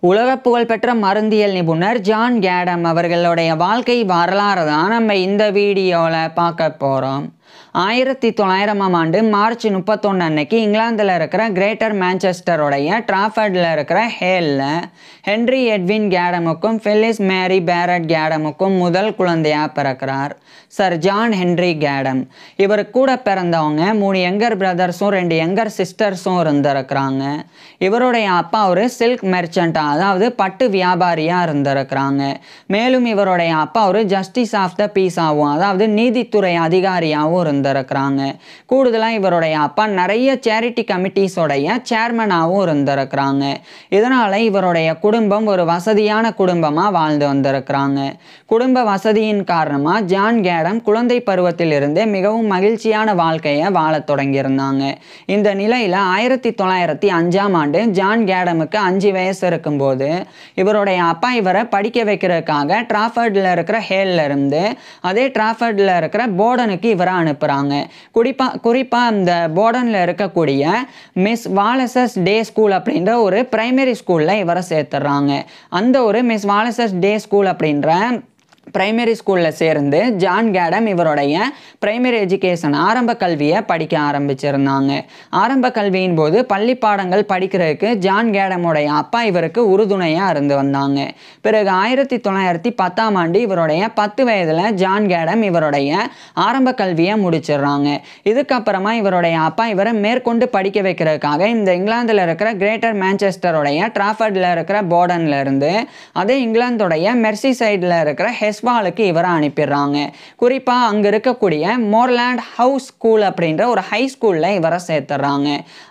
உலக புகழ்பெற்ற மருந்தியல் நிபுணர் ஜான் கேடம் அவர்களுடைய வாழ்க்கை வரலாறு தான் நம்ம இந்த வீடியோவில் பார்க்க போகிறோம். 1900ஆம் ஆண்டு மார்ச் 31 அன்னைக்கு இங்கிலாந்தில் இருக்கிற கிரேட்டர் மான்செஸ்டருடைய ட்ராஃபர்டில் இருக்கிற ஹேலில் ஹென்ரி எட்வின் கேடமுக்கும் ஃபில்லிஸ் மேரி பேரட் கேடமுக்கும் முதல் குழந்தையாக பிறக்கிறார் சர் ஜான் ஹென்ரி கேடம். இவர் கூட பிறந்தவங்க 3 யங்கர் பிரதர்ஸும் 2 யங்கர் சிஸ்டர்ஸும் இருந்திருக்கிறாங்க. இவருடைய அப்பா ஒரு சில்க் மெர்ச்சண்ட்டாக, அதாவது பட்டு வியாபாரியாக இருந்திருக்கிறாங்க. மேலும் இவருடைய அப்பா ஒரு ஜஸ்டிஸ் ஆஃப் த பீஸாகவும், அதாவது நீதித்துறை அதிகாரியாகவும் இருந்திருக்கிறாங்க. கூடுதலாக இவருடைய அப்பா நிறைய சேரிட்டி கமிட்டிஸோடைய சேர்மனாகவும் இருந்திருக்கிறாங்க. இதனால் இவருடைய குடும்பம் ஒரு வசதியான குடும்பமாக வாழ்ந்து வந்திருக்கிறாங்க. குடும்ப வசதியின் காரணமாக ஜான் கேடம் குழந்தை பருவத்திலிருந்தே மிகவும் மகிழ்ச்சியான வாழ்க்கையை வாழத் தொடங்கியிருந்தாங்க. இந்த நிலையில் 1905ஆம் ஆண்டு ஜான் கேடமுக்கு 5 வயசு இருக்கும்போது இவருடைய அப்பா இவரை படிக்க வைக்கிறதுக்காக ட்ராஃபர்டில் இருக்கிற ஹேலில் இருந்து அதே ட்ராஃபர்டில் இருக்கிற போர்டனுக்கு இவரை அனுப்புகிறாங்க. குறிப்பாக இந்த போர்டனில் இருக்கக்கூடிய மிஸ் வாலசஸ் டே ஸ்கூல் அப்படின்ற ஒரு பிரைமரி ஸ்கூலில் இவரை சேர்த்துடுறாங்க. அந்த ஒரு மிஸ் வாலசஸ் டே ஸ்கூல் அப்படின்ற பிரைமரி ஸ்கூலில் சேர்ந்து ஜான் கேடம் இவருடைய பிரைமரி எஜுகேஷன் ஆரம்ப கல்வியை படிக்க ஆரம்பிச்சிருந்தாங்க. ஆரம்ப கல்வியின் போது பள்ளி பாடங்கள் படிக்கிறதுக்கு ஜான் கேடமுடைய அப்பா இவருக்கு உறுதுணையாக இருந்து வந்தாங்க. பிறகு 1910ஆம் ஆண்டு இவருடைய 10 வயதில் ஜான் கேடம் இவருடைய ஆரம்ப கல்வியை முடிச்சிடுறாங்க. இதுக்கப்புறமா இவருடைய அப்பா இவரை மேற்கொண்டு படிக்க வைக்கிறதுக்காக இந்த இங்கிலாந்தில் இருக்கிற கிரேட்டர் மான்செஸ்டருடைய ட்ராஃபர்டில் இருக்கிற போர்டனில் இருந்து அதே இங்கிலாந்துடைய மெர்சி சைடில் இருக்கிற ஹெஸ்வாலுக்கு இவரை அனுப்பிடுறாங்க. குறிப்பாக அங்கே இருக்கக்கூடிய மோர்லாண்ட் ஹவுஸ் ஸ்கூல் அப்படின்ற ஒரு ஹை ஸ்கூலில் இவரை சேர்த்துறாங்க.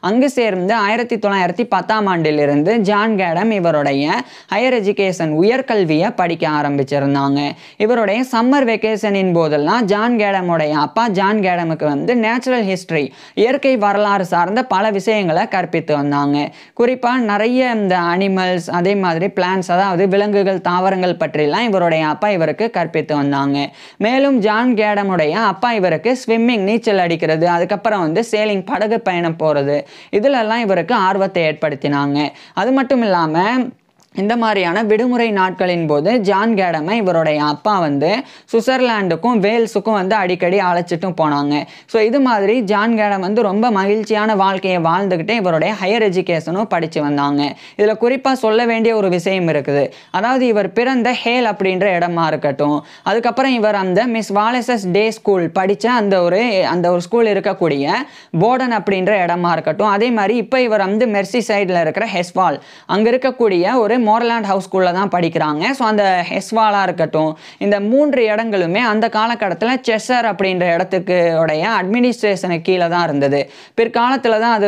அங்கு சேர்ந்து 1910ஆம் ஆண்டிலிருந்து ஜான் கேடம் இவருடைய ஹையர் எஜுகேஷன் உயர்கல்வியை படிக்க ஆரம்பிச்சிருந்தாங்க. இவருடைய சம்மர் வெக்கேஷனின் போதெல்லாம் ஜான் கேடமுடைய அப்பா ஜான் கேடமுக்கு நேச்சுரல் ஹிஸ்டரி, இயற்கை வரலாறு சார்ந்த பல விஷயங்களை கற்பித்து வந்தாங்க. குறிப்பாக நிறைய இந்த அனிமல்ஸ், அதே மாதிரி பிளான்ஸ், அதாவது விலங்குகள், தாவரங்கள் பற்றிலாம் இவருடைய அப்பா இவருக்கு கற்பித்து வந்தாங்க. மேலும் ஜான் கேடமுடைய அப்பா இவருக்கு ஸ்விம்மிங், நீச்சல் அடிக்கிறது, அதுக்கப்புறம் சேலிங், படகு பயணம் போகிறது, இதிலெல்லாம் இவருக்கு ஆர்வத்தை ஏற்படுத்தினாங்க. அது மட்டும் இல்லாமல் இந்த மாதிரியான விடுமுறை நாட்களின் போது ஜான் கேடமை இவருடைய அப்பா சுவிட்சர்லாண்டுக்கும் வேல்ஸுக்கும் அடிக்கடி அழைச்சிட்டும் போனாங்க. ஸோ இது மாதிரி ஜான் கேடம் ரொம்ப மகிழ்ச்சியான வாழ்க்கையை வாழ்ந்துக்கிட்டே இவருடைய ஹையர் எஜுகேஷனும் படித்து வந்தாங்க. இதில் குறிப்பாக சொல்ல வேண்டிய ஒரு விஷயம் இருக்குது. அதாவது இவர் பிறந்த ஹேல் அப்படின்ற இடமா இருக்கட்டும், அதுக்கப்புறம் இவர் அந்த மிஸ் வாலசஸ் டே ஸ்கூல் படித்த அந்த ஒரு ஸ்கூல் இருக்கக்கூடிய போர்டன் அப்படின்ற இடமா இருக்கட்டும், அதே மாதிரி இப்போ இவர் மெர்சி சைடில் இருக்கிற ஹெஸ்வால், அங்கே இருக்கக்கூடிய ஒரு மோர்லாண்ட் ஹவுஸ் ஸ்கூலில் தான் படிக்கிறாங்க. ஸோ அந்த ஹெஸ்வாலாக இருக்கட்டும், இந்த 3 இடங்களுமே அந்த காலகட்டத்தில் செஷர் அப்படின்ற இடத்துக்கு உடைய அட்மினிஸ்ட்ரேஷனுக்கு கீழே தான் இருந்தது. பிற்காலத்தில் தான் அது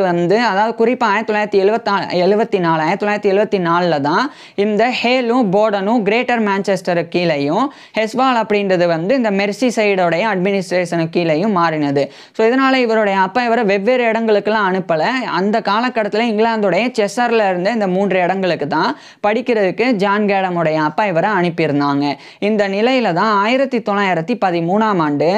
அதாவது குறிப்பாக 1974 தான் இந்த ஹேலும் போர்டனும் கிரேட்டர் மான்செஸ்டருக்கு கீழேயும் ஹெஸ்வால் அப்படின்றது இந்த மெர்சி சைடோடைய அட்மினிஸ்ட்ரேஷனுக்கு கீழேயும் மாறினது. ஸோ இதனால் இவருடைய அப்பா இவரை வெவ்வேறு இடங்களுக்கெல்லாம் அனுப்பலை. அந்த காலகட்டத்தில் இங்கிலாந்துடைய செஷரில் இருந்த இந்த 3 இடங்களுக்கு தான் படிக்கிறதுக்கு ஜான் கேடமுடைய அப்பா இவரை அனுப்பியிருந்தாங்க. இந்த நிலையில தான் 1913ஆம் ஆண்டு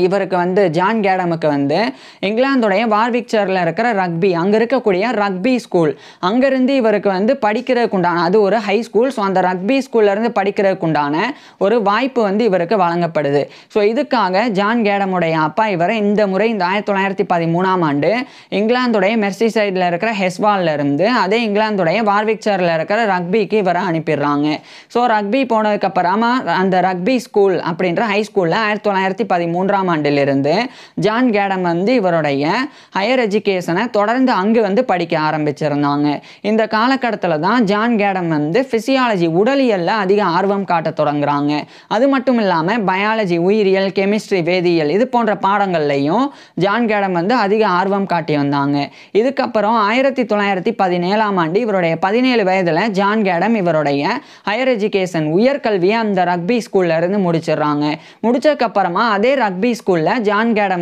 இவருக்கு ஜான் கேடமுக்கு இங்கிலாந்துடைய வார்விக்சரில் இருக்கிற ரக்பி, அங்கே இருக்கக்கூடிய ரக்பி ஸ்கூல், அங்கேருந்து இவருக்கு படிக்கிறதுக்கு உண்டான, அது ஒரு ஹை ஸ்கூல். ஸோ அந்த ரக்பி ஸ்கூல்லேருந்து படிக்கிறதுக்கு உண்டான ஒரு வாய்ப்பு இவருக்கு வழங்கப்படுது. ஸோ இதுக்காக ஜான் கேடமுடைய அப்பா இவரை இந்த முறை இந்த 1913ஆம் ஆண்டு இங்கிலாந்துடைய மெர்சி சைடில் இருக்கிற ஹெஸ்வாலில் இருந்து அதே இங்கிலாந்துடைய வார்விக்சரில் இருக்கிற ரக்பிக்கு இவரை அனுப்பிடுறாங்க. ஸோ ரக்பி போனதுக்கப்புறமா அந்த ரக்பி ஸ்கூல் அப்படின்ற ஹை ஸ்கூலில் 1913ஆம் ஆண்டிலிருந்து ஜான் கேடம் இவருடைய ஹையர் எஜுகேஷனை தொடர்ந்து அங்கு படிக்க ஆரம்பிச்சிருந்தாங்க. இந்த காலகட்டத்தில் தான் ஜான் கேடம் பிசியாலஜி, உடலியல்ல அதிக ஆர்வம் காட்ட தொடங்குறாங்க. அது மட்டும் இல்லாமல் பயாலஜி, உயிரியல், கெமிஸ்ட்ரி, வேதியியல், இது போன்ற பாடங்கள்லையும் ஜான் கேடம் அதிக ஆர்வம் காட்டி வந்தாங்க. இதுக்கப்புறம் 1917ஆம் ஆண்டு இவருடைய 17 வயதில் ஜான் கேடம் இவருடைய ஹையர் எஜுகேஷன் உயர்கல்வியை அந்த ரக்பி ஸ்கூல்ல இருந்து முடிச்சிடுறாங்க. முடிச்சதுக்கப்புறமா அதே ரக்பி ஸ்கூல்ல ஜான் கேடம்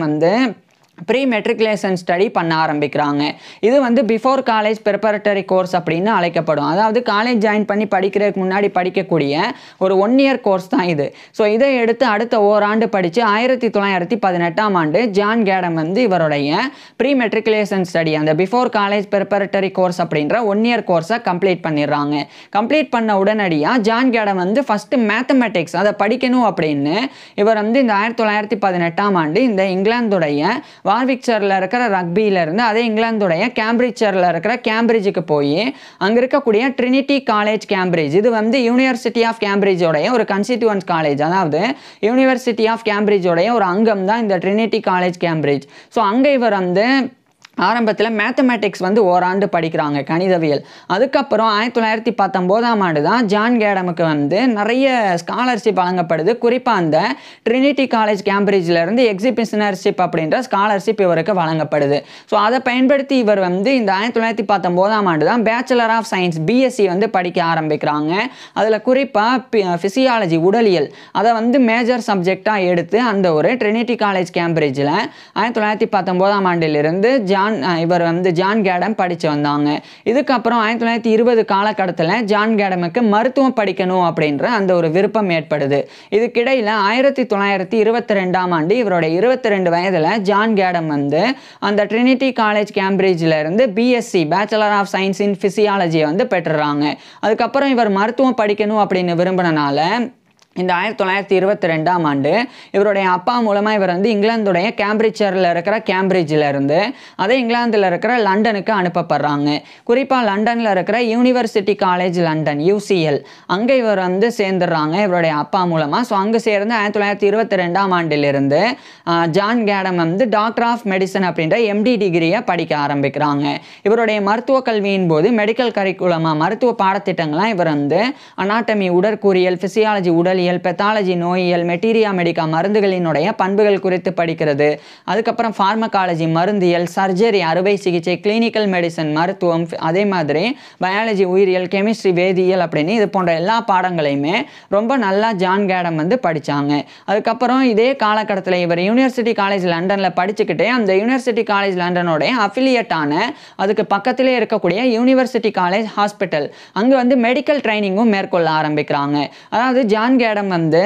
ப்ரீ மெட்ரிகுலேஷன் ஸ்டடி பண்ண ஆரம்பிக்கிறாங்க. இது வந்து பிஃபோர் காலேஜ் ப்ரிப்பரேட்டரி கோர்ஸ் அப்படின்னு அழைக்கப்படும். அதாவது காலேஜ் ஜாயின் பண்ணி படிக்கிறதுக்கு முன்னாடி படிக்கக்கூடிய ஒரு 1 இயர் கோர்ஸ் தான் இது. ஸோ இதை எடுத்து அடுத்த ஓராண்டு படித்து 1918ஆம் ஆண்டு ஜான் கேடம் வந்து இவருடைய ப்ரீ மெட்ரிகுலேஷன் ஸ்டடி அந்த பிஃபோர் காலேஜ் ப்ரிப்பரேட்டரி கோர்ஸ் அப்படின்ற 1 இயர் கோர்ஸை கம்ப்ளீட் பண்ணிடுறாங்க. கம்ப்ளீட் பண்ண உடனடியாக ஜான் கேடம் வந்து ஃபஸ்ட்டு மேத்தமெட்டிக்ஸ் அதை படிக்கணும் அப்படின்னு இவர் வந்து இந்த 1918ஆம் ஆண்டு இந்த இங்கிலாந்துடைய வார்விக்ஷயரில் இருக்கிற ரக்பியிலேருந்து அதே இங்கிலாந்துடைய கேம்பிரிட்ஜரில் இருக்கிற கேம்பிரிட்ஜுக்கு போய் அங்கே இருக்கக்கூடிய ட்ரினிட்டி காலேஜ் கேம்பிரிட்ஜ், இது வந்து யூனிவர்சிட்டி ஆஃப் கேம்பிரிட்ஜோடைய ஒரு கன்ஸ்டிடியூவன்ட் காலேஜ், அதாவது யூனிவர்சிட்டி ஆஃப் கேம்பிரிட்ஜோடைய ஒரு அங்கம் தான் இந்த ட்ரினிட்டி காலேஜ் கேம்பிரிட்ஜ். ஸோ அங்கே இவர் வந்து ஆரம்பத்தில் மேத்தமேட்டிக்ஸ் வந்து ஓராண்டு படிக்கிறாங்க, கணிதவியல். அதுக்கப்புறம் 1919ஆம் ஆண்டு தான் ஜான் கேடமுக்கு வந்து நிறைய ஸ்காலர்ஷிப் வழங்கப்படுது. குறிப்பாக அந்த ட்ரினிட்டி காலேஜ் கேம்பிரிட்ஜிலேருந்து எக்ஸிபிஷனர்ஷிப் அப்படின்ற ஸ்காலர்ஷிப் இவருக்கு வழங்கப்படுது. ஸோ அதை பயன்படுத்தி இவர் வந்து இந்த 1919ஆம் ஆண்டு தான் பேச்சுலர் ஆஃப் சயின்ஸ் பிஎஸ்சி வந்து படிக்க ஆரம்பிக்கிறாங்க. அதில் குறிப்பாக ஃபிசியாலஜி உடலியல் அதை வந்து மேஜர் சப்ஜெக்டாக எடுத்து அந்த ஒரு ட்ரினிட்டி காலேஜ் கேம்பிரிட்ஜில் 1919ஆம் ஆண்டிலிருந்து இவர் வந்து ஜான் கேடம் படித்து வந்தாங்க. இதுக்கப்புறம் 1920 காலகட்டத்தில் ஜான் கேடமுக்கு மருத்துவம் படிக்கணும் அப்படின்ற அந்த ஒரு விருப்பம் ஏற்படுது. இதுக்கிடையில் 1922ஆம் ஆண்டு இவருடைய 22 வயதில் ஜான் கேடம் வந்து அந்த ட்ரினிட்டி காலேஜ் கேம்பிரிட்ஜில் இருந்து BSc bachelor of science in ஃபிசியாலஜியை வந்து பெற்றுறாங்க. அதுக்கப்புறம் இவர் மருத்துவம் படிக்கணும் அப்படின்னு விரும்பினால இந்த 1922ஆம் ஆண்டு இவருடைய அப்பா மூலமாக இவர் வந்து இங்கிலாந்துடைய கேம்பிரிட்ஜரில் இருக்கிற கேம்பிரிட்ஜிலேருந்து அதே இங்கிலாந்தில் இருக்கிற லண்டனுக்கு அனுப்பப்படுறாங்க. குறிப்பாக லண்டனில் இருக்கிற யூனிவர்சிட்டி காலேஜ் லண்டன் UCL அங்கே இவர் வந்து சேர்ந்துடுறாங்க இவருடைய அப்பா மூலமாக. ஸோ அங்கே சேர்ந்து 1922ஆம் ஆண்டிலிருந்து ஜான் கேடம் வந்து டாக்டர் ஆஃப் மெடிசன் அப்படின்ற MD டிகிரியை படிக்க ஆரம்பிக்கிறாங்க. இவருடைய மருத்துவ கல்வியின் போது மெடிக்கல் கரிக்குலமாக மருத்துவ பாடத்திட்டங்கள்லாம் இவர் வந்து அனாட்டமி உடற்கூறியல், ஃபிசியாலஜி உடல் பெத்தாலஜி நோயியல், மெட்டீரியா மெடிக்கா மருந்துகளினுடைய பண்புகள் குறித்து படிக்கிறது. அதுக்கப்புறம் ஃபார்மகாலஜி மருந்தியல், சர்ஜரி அறுவை சிகிச்சை, கிளினிக்கல் மெடிசன் மருத்துவம், அதே மாதிரி பயாலஜி உயிரியல், கெமிஸ்ட்ரி வேதியியல் அப்படின்னு இது போன்ற எல்லா பாடங்களையுமே ரொம்ப நல்லா ஜான் கேடம் வந்து படித்தாங்க. அதுக்கப்புறம் இதே காலகட்டத்தில் இவர் யூனிவர்சிட்டி காலேஜ் லண்டனில் படிச்சுக்கிட்டே அந்த யூனிவர்சிட்டி காலேஜ் லண்டனோடைய அஃபிலியேட்டான அதுக்கு பக்கத்திலே இருக்கக்கூடிய யூனிவர்சிட்டி காலேஜ் ஹாஸ்பிட்டல் அங்கே வந்து மெடிக்கல் ட்ரைனிங்கும் மேற்கொள்ள ஆரம்பிக்கிறாங்க. அதாவது ஜான் கேடம் வந்து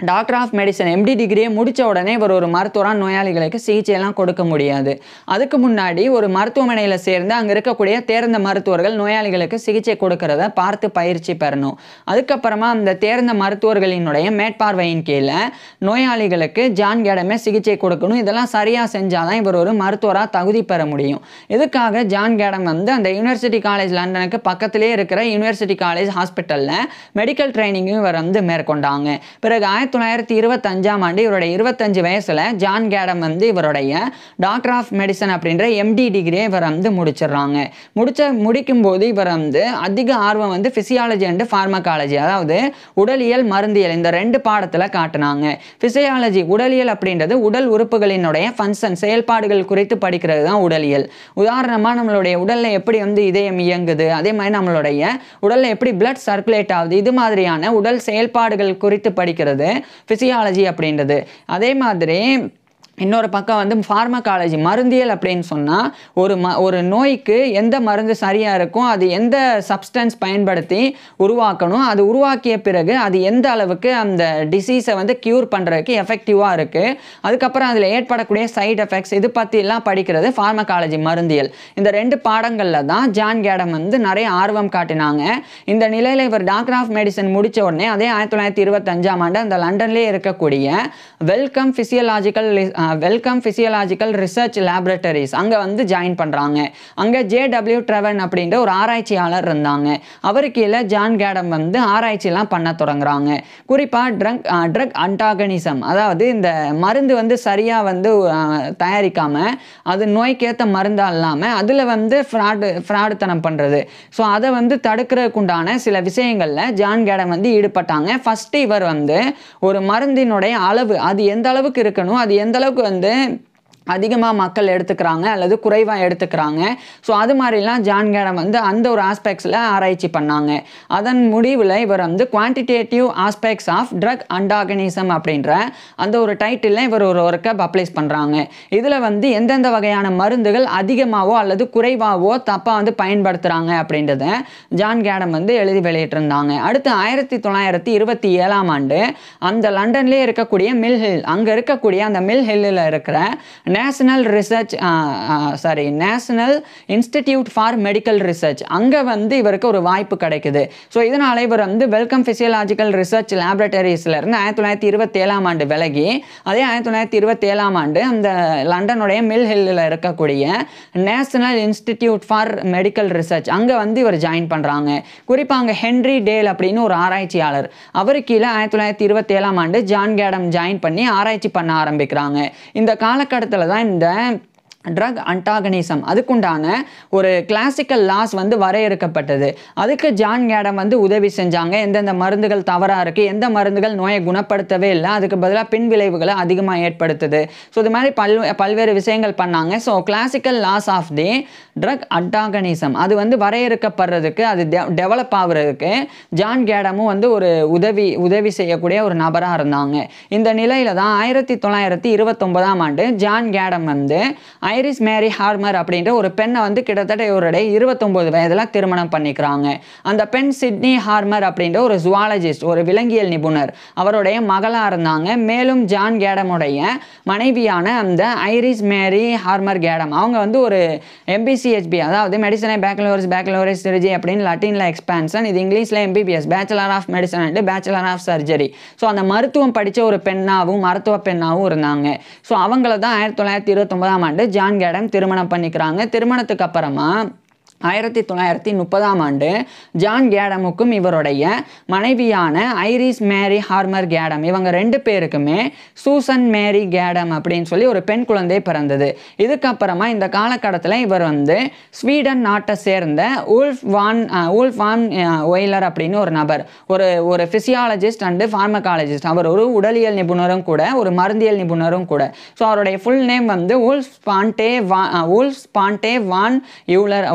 டாக்டர் ஆஃப் மெடிசன் MD டிகிரியை முடித்த உடனே இவர் ஒரு மருத்துவராக நோயாளிகளுக்கு சிகிச்சையெல்லாம் கொடுக்க முடியாது. அதுக்கு முன்னாடி ஒரு மருத்துவமனையில் சேர்ந்து அங்கே இருக்கக்கூடிய தேர்ந்த மருத்துவர்கள் நோயாளிகளுக்கு சிகிச்சை கொடுக்கறத பார்த்து பயிற்சி பெறணும். அதுக்கப்புறமா அந்த தேர்ந்த மருத்துவர்களினுடைய மேற்பார்வையின் கீழே நோயாளிகளுக்கு ஜான் கேடமே சிகிச்சை கொடுக்கணும். இதெல்லாம் சரியாக செஞ்சால் தான் இவர் ஒரு மருத்துவராக தகுதி பெற முடியும். இதுக்காக ஜான் கேடம் வந்து அந்த யூனிவர்சிட்டி காலேஜ் லண்டனுக்கு பக்கத்திலே இருக்கிற யூனிவர்சிட்டி காலேஜ் ஹாஸ்பிட்டலில் மெடிக்கல் ட்ரைனிங்கும் இவர் வந்து மேற்கொண்டாங்க. பிறகு 1925ஆம் ஆண்டு இவருடைய 25 வயசில் ஜான் கேடம் வந்து இவருடைய டாக்டர் ஆஃப் மெடிசன் அப்படின்ற MD டிகிரியை இவர் வந்து முடிச்சிடுறாங்க. முடிக்கும்போது இவர் வந்து அதிக ஆர்வம் வந்து ஃபிசியாலஜி அண்டு ஃபார்மகாலஜி, அதாவது உடலியல் மருந்தியல், இந்த 2 பாடத்தில் காட்டினாங்க. ஃபிசியாலஜி உடலியல் அப்படின்றது உடல் உறுப்புகளினுடைய ஃபங்க்ஷன் செயல்பாடுகள் குறித்து படிக்கிறது தான் உடலியல். உதாரணமாக நம்மளுடைய உடலில் எப்படி வந்து இதயம் இயங்குது, அதே மாதிரி நம்மளுடைய உடலில் எப்படி பிளட் சர்க்குலேட் ஆகுது, இது மாதிரியான உடல் செயல்பாடுகள் குறித்து படிக்கிறது ஃபிசியாலஜி அப்படின்றது. அதே மாதிரி இன்னொரு பக்கம் வந்து ஃபார்மகாலஜி மருந்தியல் அப்படின்னு சொன்னால் ஒரு நோய்க்கு எந்த மருந்து சரியாக இருக்கும், அது எந்த சப்ஸ்டன்ஸ் பயன்படுத்தி உருவாக்கணும், அது உருவாக்கிய பிறகு அது எந்த அளவுக்கு அந்த டிசீஸை வந்து க்யூர் பண்ணுறதுக்கு எஃபெக்டிவாக இருக்குது, அதுக்கப்புறம் அதில் ஏற்படக்கூடிய சைட் எஃபெக்ட்ஸ் இது பற்றிலாம் படிக்கிறது ஃபார்மகாலஜி மருந்தியல். இந்த 2 பாடங்களில் தான் ஜான் கேடம் வந்து நிறைய ஆர்வம் காட்டினாங்க. இந்த நிலையில் இவர் டாக்டர் ஆஃப் மெடிசன் முடித்த உடனே அதே 1925ஆம் ஆண்டு அந்த லண்டன்லேயே இருக்கக்கூடிய வெல்கம் ஃபிசியலாஜிக்கல் ரிசர்ச் லேபரட்டரிஸ் அங்கே வந்து ஜாயின் பண்ணுறாங்க. அங்கே JW ட்ரெவன் அப்படின்ற ஒரு ஆராய்ச்சியாளர் இருந்தாங்க. அவருக்கு கீழே ஜான் கேடம் வந்து ஆராய்ச்சியெல்லாம் பண்ண தொடங்குறாங்க. குறிப்பாக ட்ரக் அன்டாகனிசம், அதாவது இந்த மருந்து வந்து சரியாக வந்து தயாரிக்காமல் அது நோய்க்கேற்ற மருந்தாக இல்லாமல் அதில் வந்து ஃப்ராடுத்தனம் பண்ணுறது, ஸோ அதை வந்து தடுக்கிறதுக்குண்டான சில விஷயங்களில் ஜான் கேடம் வந்து ஈடுபட்டாங்க. ஃபஸ்ட்டு இவர் வந்து ஒரு மருந்தினுடைய அளவு அது எந்த அளவுக்கு இருக்கணும், அது எந்த அளவுக்கு வந்து அதிகமாக மக்கள் எடுத்துக்கிறாங்க அல்லது குறைவாக எடுத்துக்கிறாங்க. ஸோ அது மாதிரிலாம் ஜான் கேடம் வந்து அந்த ஒரு ஆஸ்பெக்ட்ஸில் ஆராய்ச்சி பண்ணாங்க. அதன் முடிவில் இவர் வந்து குவான்டிடேட்டிவ் ஆஸ்பெக்ட்ஸ் ஆஃப் ட்ரக் அண்டாகனிசம் அப்படின்ற அந்த ஒரு டைட்டிலில் இவர் ஒரு ஒர்க்கை பப்ளிஷ் பண்ணுறாங்க. இதில் வந்து எந்தெந்த வகையான மருந்துகள் அதிகமாகவோ அல்லது குறைவாகவோ தப்பாக வந்து பயன்படுத்துகிறாங்க அப்படின்றத ஜான் கேடம் வந்து எழுதி வெளியிட்டிருந்தாங்க. அடுத்து 1927ஆம் ஆண்டு அந்த லண்டன்லேயே இருக்கக்கூடிய மில் ஹில், அங்கே இருக்கக்கூடிய அந்த மில் ஹில்லில் இருக்கிற national institute for medical research அங்கே வந்து இவருக்கு ஒரு வாய்ப்பு கிடைக்குது. ஸோ இதனால் இவர் வந்து வெல்கம் ஃபிசியலாஜிக்கல் ரிசர்ச் லேபரட்டரிஸ்லேருந்து 1927ஆம் ஆண்டு விலகி அதே 1927ஆம் ஆண்டு அந்த லண்டனுடைய மில் ஹில்லில் இருக்கக்கூடிய national institute for medical research அங்கே வந்து இவர் ஜாயின் பண்ணுறாங்க. குறிப்பாக அங்கே ஹென்ரி டேல் அப்படின்னு ஒரு ஆராய்ச்சியாளர், அவர் கீழே 1927ஆம் ஆண்டு ஜான் கேடம் ஜாயின் பண்ணி ஆராய்ச்சி பண்ண ஆரம்பிக்கிறாங்க. இந்த காலகட்டத்தில் தான் இந்த ட்ரக் அண்டாகனிசம் அதுக்குண்டான ஒரு கிளாசிக்கல் லாஸ் வந்து வரையறுக்கப்பட்டது. அதுக்கு ஜான் கேடம் வந்து உதவி செஞ்சாங்க. எந்தெந்த மருந்துகள் தவறாக இருக்குது, எந்த மருந்துகள் நோயை குணப்படுத்தவே இல்லை, அதுக்கு பதிலாக பின் விளைவுகளை அதிகமாக ஏற்படுத்துது. ஸோ இது மாதிரி பல்வேறு விஷயங்கள் பண்ணாங்க. So classical laws of the drug antagonism அது வந்து வரையறுக்கப்படுறதுக்கு, அது டெவலப் ஆகுறதுக்கு ஜான் கேடமும் வந்து ஒரு உதவி செய்யக்கூடிய ஒரு நபராக இருந்தாங்க. இந்த நிலையில தான் 1929ஆம் ஆண்டு ஜான் கேடம் வந்து ஐரிஸ் மேரி ஹார்மர் அப்படின்ற ஒரு பெண்ணை வந்து கிட்டத்தட்ட இவருடைய 29 வயதில் திருமணம் பண்ணிக்கிறாங்க. அந்த பெண் சிட்னி ஹார்மர் அப்படின்ற ஒரு ஜுவாலஜிஸ்ட், ஒரு விலங்கியல் நிபுணர், அவருடைய மகளாக இருந்தாங்க. மேலும் ஜான் கேடமுடைய மனைவியான அந்த ஐரிஸ் மேரி ஹார்மர் கேடம் அவங்க வந்து ஒரு MBCHB, அதாவது மெடிசனை பேக்கலோரிஸ் சர்ஜரி அப்படின்னு லட்டினில் எக்ஸ்பான்ஷன், இது இங்கிலீஷில் MBBS, bachelor of medicine and bachelor of surgery. So அந்த மருத்துவம் படித்த ஒரு மருத்துவ பெண்ணாகவும் இருந்தாங்க. ஸோ அவங்கள தான் 1929ஆம் ஆண்டு ஜான் கேடம் திருமணம் பண்ணிக்கிறாங்க. திருமணத்துக்கு அப்புறமா 1930ஆம் ஆண்டு ஜான் கேடமுக்கும் இவருடைய மனைவியான ஐரிஸ் மேரி ஹார்மர் கேடம் இவங்க 2 பேருக்குமே சூசன் மேரி கேடம் அப்படின்னு சொல்லி ஒரு பெண் குழந்தை பிறந்தது. இதுக்கப்புறமா இந்த காலகட்டத்தில் இவர் வந்து ஸ்வீடன் நாட்டை சேர்ந்த ஊல்ஃப் வான் ஒய்லர் அப்படின்னு ஒரு நபர், ஒரு ஃபிசியாலஜிஸ்ட் அண்டு ஃபார்மகாலஜிஸ்ட். அவர் ஒரு உடலியல் நிபுணரும் கூட, ஒரு மருந்தியல் நிபுணரும் கூட. ஸோ அவருடைய ஃபுல் நேம் வந்து ஊல்ஃப் ஸ்பான்டே வான்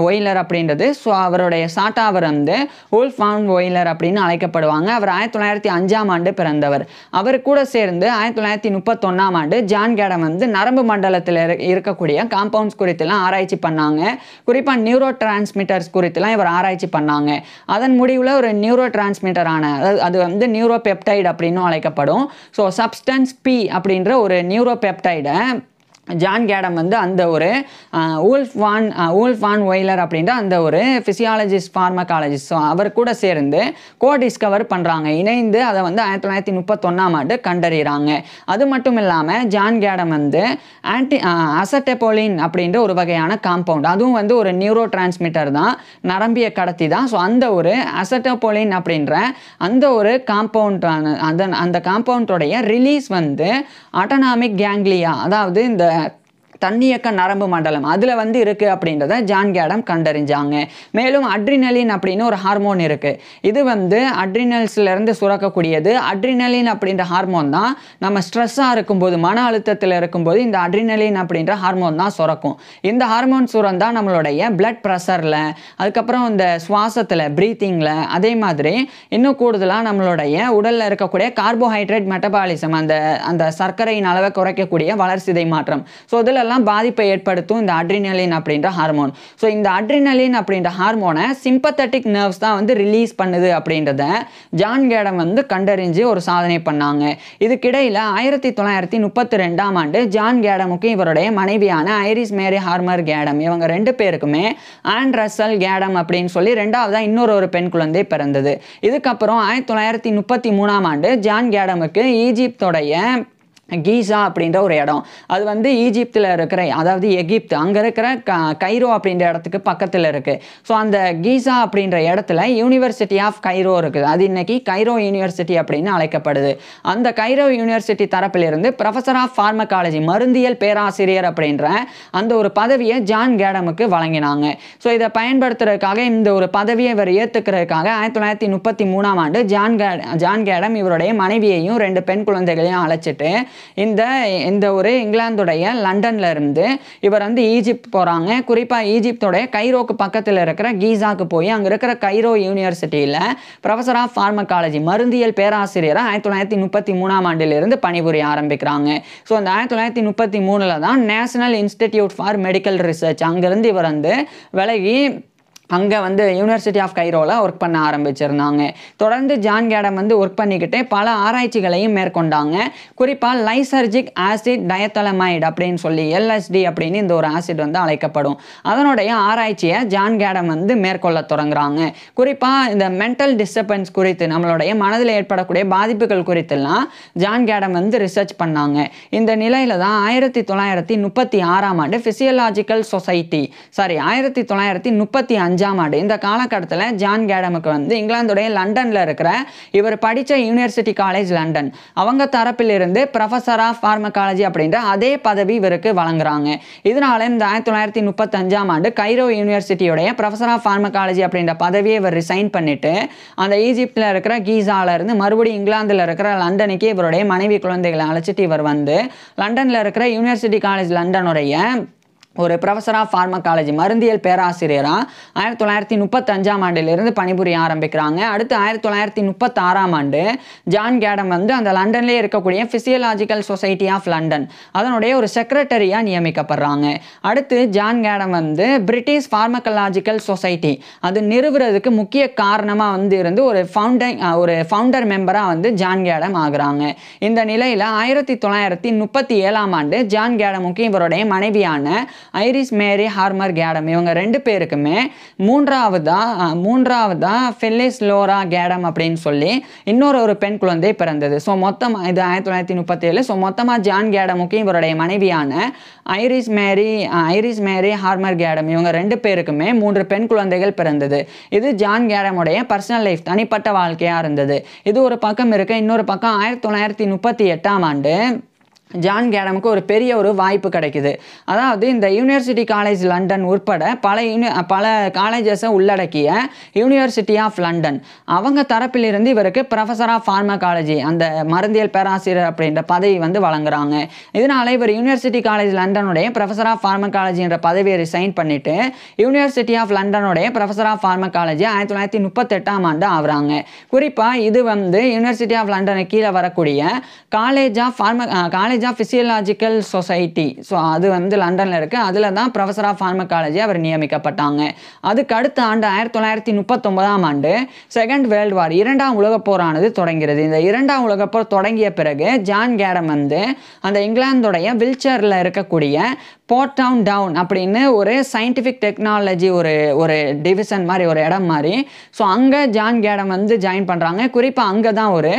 ஒய்லர் அப்படின்றது. ஸோ அவருடைய சாட்டா அவர் வந்து ஊல்ஃப் வான் ஒய்லர் அப்படின்னு அழைக்கப்படுவாங்க. அவர் 1905ஆம் ஆண்டு பிறந்தவர். அவர் கூட சேர்ந்து 1931ஆம் ஆண்டு ஜான் கேடம் வந்து நரம்பு மண்டலத்தில் இருக்கக்கூடிய காம்பவுண்ட்ஸ் குறித்துலாம் ஆராய்ச்சி பண்ணாங்க. குறிப்பாக நியூரோ டிரான்ஸ்மிட்டர்ஸ் குறித்துலாம் இவர் ஆராய்ச்சி பண்ணாங்க. அதன் முடிவில் ஒரு நியூரோ டிரான்ஸ்மிட்டரான, அது வந்து நியூரோ பெப்டைடு அப்படின்னு அழைக்கப்படும். ஸோ சப்ஸ்டன்ஸ் பி அப்படின்ற ஒரு நியூரோ பெப்டைடை ஜான் கேடம் வந்து அந்த ஒரு ஊல்ஃப் வான் ஒய்லர் அப்படின்ற அந்த ஒரு ஃபிசியாலஜிஸ்ட் ஃபார்மகாலஜிஸ்ட், ஸோ அவர் கூட சேர்ந்து டிஸ்கவர் பண்ணுறாங்க. இணைந்து அதை வந்து 1931ஆம் ஆண்டு கண்டறிகிறாங்க. அது மட்டும் இல்லாமல் ஜான் கேடம் வந்து அசட்டெபோலின் அப்படின்ற ஒரு வகையான காம்பவுண்ட், அதுவும் வந்து ஒரு நியூரோ டிரான்ஸ்மிட்டர் தான், நரம்பிய கடத்தி தான். ஸோ அந்த ஒரு அசட்டெபோலின் அப்படின்ற அந்த ஒரு காம்பவுண்ட், அந்த காம்பவுண்டோடைய ரிலீஸ் வந்து ஆட்டோனாமிக் கேங்க்லியா, அதாவது இந்த தன்னியக்க நரம்பு மண்டலம் அதில் வந்து இருக்குது அப்படின்றத ஜான் கேடம் கண்டறிஞ்சாங்க. மேலும் அட்ரினலின் அப்படின்னு ஒரு ஹார்மோன் இருக்குது. இது வந்து அட்ரினல்ஸ்லேருந்து சுரக்கக்கூடியது. அட்ரினலின் அப்படின்ற ஹார்மோன் தான் நம்ம ஸ்ட்ரெஸ்ஸாக இருக்கும்போது, மன அழுத்தத்தில் இருக்கும்போது இந்த அட்ரினலின் அப்படின்ற ஹார்மோன் தான் சுரக்கும். இந்த ஹார்மோன் சுரந்தான் நம்மளுடைய பிளட் ப்ரெஷரில், அதுக்கப்புறம் இந்த சுவாசத்தில், ப்ரீத்திங்கில், அதே மாதிரி இன்னும் கூடுதலாக நம்மளுடைய உடலில் இருக்கக்கூடிய கார்போஹைட்ரேட் மெட்டபாலிசம், அந்த சர்க்கரையின் அளவை குறைக்கக்கூடிய வளர்சிதை மாற்றம், ஸோ இதிலெல்லாம் பாதிப்பை ஏற்படுத்தும் இந்த அட்ரினலின் அப்படின்ற ஹார்மோன். ஸோ இந்த அட்ரினலின் அப்படின்ற ஹார்மோனை சிம்பத்தட்டிக் நர்வ்ஸ் தான் வந்து ரிலீஸ் பண்ணுது அப்படின்றத ஜான் கேடம் வந்து கண்டறிஞ்சு ஒரு சாதனை பண்ணாங்க. இதுக்கிடையில் 1932ஆம் ஆண்டு ஜான் கேடமுக்கு இவருடைய மனைவியான ஐரிஸ் மேரி ஹார்மர் கேடம் இவங்க 2 பேருக்குமே ஆன் ரசல் கேடம் அப்படின்னு சொல்லி 2ஆவதாக இன்னொரு பெண் குழந்தை பிறந்தது. இதுக்கப்புறம் 1933ஆம் ஆண்டு ஜான் கேடமுக்கு ஈஜிப்தோடைய கீசா அப்படின்ற ஒரு இடம், அது வந்து ஈஜிப்தில் இருக்கிற, அதாவது எகிப்து, அங்கே இருக்கிற கைரோ அப்படின்ற இடத்துக்கு பக்கத்தில் இருக்குது. ஸோ அந்த கீசா அப்படின்ற இடத்துல யூனிவர்சிட்டி ஆஃப் கைரோ இருக்குது. அது இன்னைக்கு கைரோ யூனிவர்சிட்டி அப்படின்னு அழைக்கப்படுது. அந்த கைரோ யூனிவர்சிட்டி தரப்பிலிருந்து ப்ரொஃபஸர் ஆஃப் ஃபார்மகாலஜி, மருந்தியல் பேராசிரியர் அப்படின்ற அந்த ஒரு பதவியை ஜான் கேடமுக்கு வழங்கினாங்க. ஸோ இதை பயன்படுத்துறதுக்காக, இந்த ஒரு பதவியை இவர் ஏற்றுக்கிறதுக்காக 1933ஆம் ஆண்டு ஜான் கேடம் இவருடைய மனைவியையும் 2 பெண் குழந்தைகளையும் அழைச்சிட்டு இந்த ஒரு இங்கிலாந்துடைய லண்டன்ல இருந்து இவர் வந்து ஈஜிப்ட் போகிறாங்க. குறிப்பாக ஈஜிப்டோடைய கைரோக்கு பக்கத்தில் இருக்கிற கீசாக்கு போய் அங்கே இருக்கிற கைரோ யூனிவர்சிட்டியில் ப்ரொஃபஸர் ஆஃப் ஃபார்மகாலஜி மருந்தியல் பேராசிரியராக 1933ஆம் ஆண்டிலிருந்து பணிபுரிய ஆரம்பிக்கிறாங்க. ஸோ அந்த 1933 தான் national institute for medical research அங்கேருந்து இவர் வந்து விலகி அங்கே வந்து யூனிவர்சிட்டி ஆஃப் கைரோவில் ஒர்க் பண்ண ஆரம்பிச்சிருந்தாங்க. தொடர்ந்து ஜான் கேடம் வந்து ஒர்க் பண்ணிக்கிட்டே பல ஆராய்ச்சிகளையும் மேற்கொண்டாங்க. குறிப்பாக லைசர்ஜிக் ஆசிட் டயத்தலமைடு அப்படின்னு சொல்லி LSD அப்படின்னு இந்த ஒரு ஆசிட் வந்து அழைக்கப்படும். அதனுடைய ஆராய்ச்சியை ஜான் கேடம் வந்து மேற்கொள்ள தொடங்குறாங்க. குறிப்பாக இந்த மென்டல் டிஸ்டர்பன்ஸ் குறித்து நம்மளுடைய மனதில் ஏற்படக்கூடிய பாதிப்புகள் குறித்தெல்லாம் ஜான் கேடம் வந்து ரிசர்ச் பண்ணாங்க. இந்த நிலையில தான் 1936ஆம் ஆண்டு ஃபிசியலாஜிக்கல் சொசைட்டி 1935 ஆண்டு இந்த காலகட்டத்தில் ஜான் கேடமுக்கு வந்து இங்கிலாந்துடைய லண்டனில் இருக்கிற இவர் படித்த யூனிவர்சிட்டி காலேஜ் லண்டன் அவங்க தரப்பிலிருந்து ப்ரொஃபஸர் ஆஃப் ஃபார்மகாலஜி அப்படின்ற அதே பதவி இவருக்கு வழங்குறாங்க. இதனால இந்த 1935ஆம் ஆண்டு கைரோ யூனிவர்சிட்டியோடைய ப்ரொஃபஸர் ஆஃப் ஃபார்மகாலஜி அப்படின்ற பதவியை இவர் ரிசைன் பண்ணிட்டு அந்த ஈஜிப்டில் இருக்கிற கீசால இருந்து மறுபடியும் இங்கிலாந்தில் இருக்கிற லண்டனுக்கு இவருடைய மனைவி குழந்தைகளை அழைச்சிட்டு இவர் வந்து லண்டனில் இருக்கிற யூனிவர்சிட்டி காலேஜ் லண்டனுடைய ஒரு ப்ரொஃபஸர் ஆஃப் ஃபார்மகாலஜி மருந்தியல் பேராசிரியராக 1935ஆம் ஆண்டிலிருந்து பணிபுரிய ஆரம்பிக்கிறாங்க. அடுத்து 1936ஆம் ஆண்டு ஜான் கேடம் வந்து அந்த லண்டன்லேயே இருக்கக்கூடிய ஃபிசியலாஜிக்கல் சொசைட்டி ஆஃப் லண்டன் அதனுடைய ஒரு செக்ரட்டரியாக நியமிக்கப்படுறாங்க. அடுத்து ஜான் கேடம் வந்து பிரிட்டிஷ் ஃபார்மகலாஜிக்கல் சொசைட்டி அது நிறுவுறதுக்கு முக்கிய காரணமாக வந்து இருந்து ஒரு ஃபவுண்டர் மெம்பராக வந்து ஜான் கேடம் ஆகுறாங்க. இந்த நிலையில் 1937ஆம் ஆண்டு ஜான் கேடமுக்கு இவருடைய மனைவியான ஐரிஸ் மேரி ஹார்மர் கேடம் இவங்க ரெண்டு பேருக்குமே மூன்றாவதா ஃபெல்லிஸ் லோரா கேடம் அப்படின்னு சொல்லி இன்னொரு பெண் குழந்தை பிறந்தது. ஸோ மொத்தமாக இது 1937. ஸோ மொத்தமாக ஜான் கேடமுக்கு இவருடைய மனைவியான ஐரிஸ் மேரி ஹார்மர் கேடம் இவங்க ரெண்டு பேருக்குமே 3 பெண் குழந்தைகள் பிறந்தது. இது ஜான் கேடமுடைய பர்சனல் லைஃப் தனிப்பட்ட வாழ்க்கையாக இருந்தது. இது ஒரு பக்கம் இருக்க, இன்னொரு பக்கம் 1938ஆம் ஆண்டு ஜான் கேடமுக்கு ஒரு பெரிய ஒரு வாய்ப்பு கிடைக்குது. அதாவது இந்த யூனிவர்சிட்டி காலேஜ் லண்டன் உட்பட பல காலேஜஸை உள்ளடக்கிய யூனிவர்சிட்டி ஆஃப் லண்டன் அவங்க தரப்பிலிருந்து இவருக்கு ப்ரொஃபஸர் ஆஃப் ஃபார்மகாலஜி அந்த மருந்தியல் பேராசிரியர் அப்படின்ற பதவி வந்து வழங்குறாங்க. இதனால இவர் யூனிவர்சிட்டி காலேஜ் லண்டனுடைய ப்ரொஃபஸர் ஆஃப் ஃபார்மகாலஜின்ற பதவியை ரிசைன் பண்ணிட்டு யூனிவர்சிட்டி ஆஃப் லண்டனுடைய ப்ரொஃபஸர் ஆஃப் ஃபார்மகாலஜி 1938ஆம் ஆண்டு ஆகுறாங்க. குறிப்பாக இது வந்து யூனிவர்சிட்டி ஆஃப் லண்டனுக்கு கீழே வரக்கூடிய college of physiological society. So அது வந்து லண்டனில் இருக்குது. அதில் தான் ப்ரொஃபஸர் ஆஃப் ஃபார்மகாலஜி அவர் நியமிக்கப்பட்டாங்க. அதுக்கு அடுத்த ஆண்டு 1939ஆம் ஆண்டு செகண்ட் வேர்ல்டு வார் 2ஆம் உலகப் போரானது தொடங்கிறது. இந்த 2ஆம் உலகப் போர் தொடங்கிய பிறகு ஜான் கேடம் வந்து அந்த இங்கிலாந்துடைய வில்ச்சரில் இருக்கக்கூடிய போர்ட்டவுன் டவுன் அப்படின்னு ஒரு சயின்டிஃபிக் டெக்னாலஜி ஒரு டிவிஷன் மாதிரி ஒரு இடம் மாதிரி. ஸோ அங்கே ஜான் கேடம் வந்து ஜாயின் பண்ணுறாங்க. குறிப்பாக அங்கே தான் ஒரு